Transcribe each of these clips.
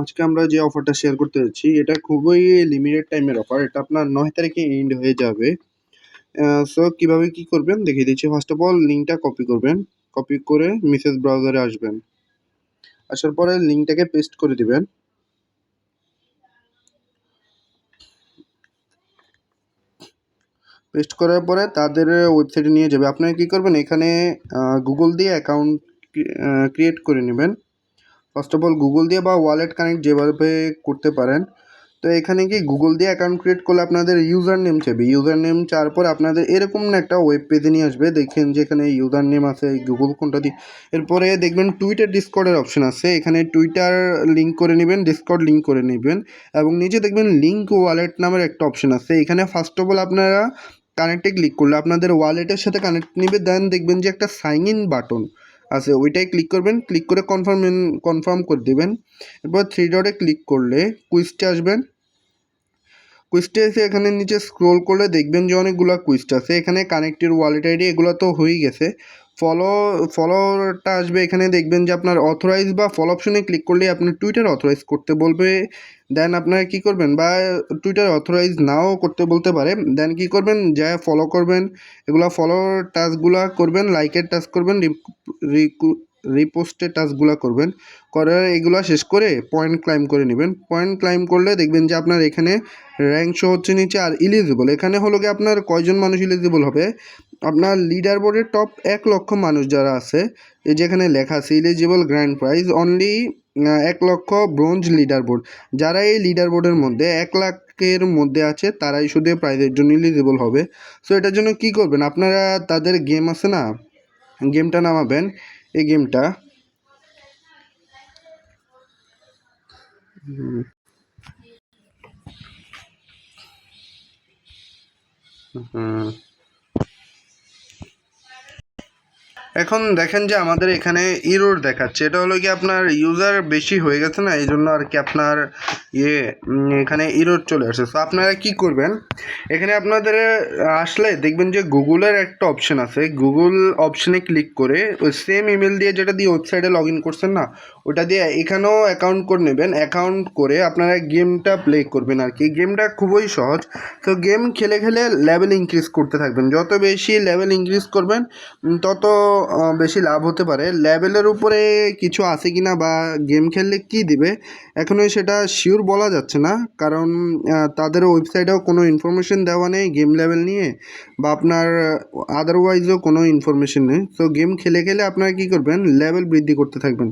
আজকে আমরা যে অফারটা শেয়ার করতে যাচ্ছি এটা খুবই লিমিটেড টাইমের অফার। এটা আপনার 9 তারিখে এন্ড হয়ে যাবে। সো কিভাবে কি করবেন দেখিয়ে দিচ্ছি। ফার্স্ট অফ অল লিঙ্কটা কপি করবেন। কপি করে মেসেজ ব্রাউজারে আসবেন। আসার পরে লিঙ্কটাকে পেস্ট করে দিবেন। পেস্ট করার পরে তাদের ওয়েবসাইটে নিয়ে যাবে। আপনারা কি করবেন এখানে গুগল দিয়ে অ্যাকাউন্ট ক্রিয়েট করে নেবেন। ফার্স্ট অফ অল গুগল দিয়ে বা ওয়ালেট কানেক্ট যেভাবে করতে পারেন। তো এখানে কি গুগল দিয়ে অ্যাকাউন্ট ক্রিয়েট করলে আপনাদের ইউজার নেম চাইবে। ইউজার নেম চাওয়ার পর আপনাদের এরকম একটা ওয়েব পেজে নিয়ে আসবে। দেখেন যে এখানে ইউজার নেম আছে গুগল কোনটা দিয়ে। এরপরে দেখবেন টুইটার ডিসকর্ডের অপশন আছে। এখানে টুইটার লিঙ্ক করে নেবেন, ডিসকর্ড লিঙ্ক করে নেবেন এবং নিচে দেখবেন লিঙ্ক ওয়ালেট নামের একটা অপশন আছে। এখানে ফার্স্ট অফ অল আপনারা কানেক্টে ক্লিক করলে আপনাদের ওয়ালেটের সাথে কানেক্ট নেবে। দেন দেখবেন যে একটা সাইন ইন বাটন আছে, ওইটাই ক্লিক করবেন। ক্লিক করে কনফার্ম করে দেবেন। এরপর থ্রি ডটে ক্লিক করলে কুইজটা আসবেন। কুইজটা এসে এখানে নিচে স্ক্রোল করলে দেখবেন যে অনেকগুলো কুইজটা আছে। এখানে কানেক্টেড ওয়ালেট আইডি এগুলো তো হয়েই গেছে। ফলোটা আসবে। এখানে দেখবেন যে আপনার অথরাইজ বা ফলো অপশনে ক্লিক করলে আপনি টুইটার অথরাইজ করতে বলবে। দেন আপনারা কী করবেন, বা টুইটার অথরাইজ নাও করতে বলতে পারে। দেন কী করবেন, যা ফলো করবেন এগুলো ফলো টাস্কগুলো করবেন, লাইকের টাস্ক করবেন, রিপোস্টের টাস্কগুলো করবেন। করে এগুলো শেষ করে পয়েন্ট ক্লাইম করে নেবেন। পয়েন্ট ক্লাইম করলে দেখবেন যে আপনার এখানে র্যাঙ্ক শো হচ্ছে নিচে। আর ইলিজিবল এখানে হলো কি আপনার কয়জন মানুষ ইলিজিবল হবে, আপনার লিডার বোর্ডের টপ 1 লক্ষ মানুষ যারা আছে, এই যেখানে লেখা আছে ইলিজিবল গ্র্যান্ড প্রাইজ অনলি 1 লক্ষ ব্রোঞ্জ লিডার বোর্ড। যারা এই লিডার বোর্ডের মধ্যে 1 লাখের মধ্যে আছে তারাই শুধু প্রাইজের জন্য ইলিজিবল হবে। সো এটার জন্য কি করবেন, আপনারা তাদের গেম আছে না, গেমটা নামাবেন। এই গেমটা এখন দেখেন যে আমাদের এখানে ইরোর দেখাচ্ছে। এটা হলো কি আপনার ইউজার বেশি হয়ে গেছে না, এই জন্য আর কি আপনার এখানে ইরোর চলে আসে। তো আপনারা কি করবেন, এখানে আপনাদের আসলে দেখবেন যে গুগলের একটা অপশন আছে। গুগল অপশনে ক্লিক করে ওই সেম ইমেল দিয়ে যেটা দিয়ে ওয়েবসাইটে লগ ইন করছেন না, ওটা দিয়ে এখানেও অ্যাকাউন্ট করে নেবেন। অ্যাকাউন্ট করে আপনারা গেমটা প্লে করবেন আর কি। গেমটা খুবই সহজ। তো গেম খেলে খেলে লেভেল ইনক্রিজ করতে থাকবেন। যত বেশি লেভেল ইনক্রিজ করবেন তত বেশি লাভ হতে পারে। লেভেলের উপরে কিছু আছে কি না বা গেম খেললে কি দিবে এখনও সেটা শিওর বলা যাচ্ছে না, কারণ তাদের ওয়েবসাইটেও কোনো ইনফরমেশন দেওয়া নেই গেম লেভেল নিয়ে, বা আপনার আদারওয়াইজও কোনো ইনফরমেশন নেই। তো গেম খেলে খেলে আপনারা কী করবেন, লেভেল বৃদ্ধি করতে থাকবেন।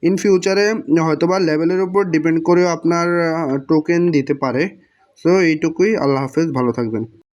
ইন ফিউচারে হয়তোবা লেভেলের উপর ডিপেন্ড করেও আপনার টোকেন দিতে পারে। সো এইটুকুই। আল্লাহ হাফেজ, ভালো থাকবেন।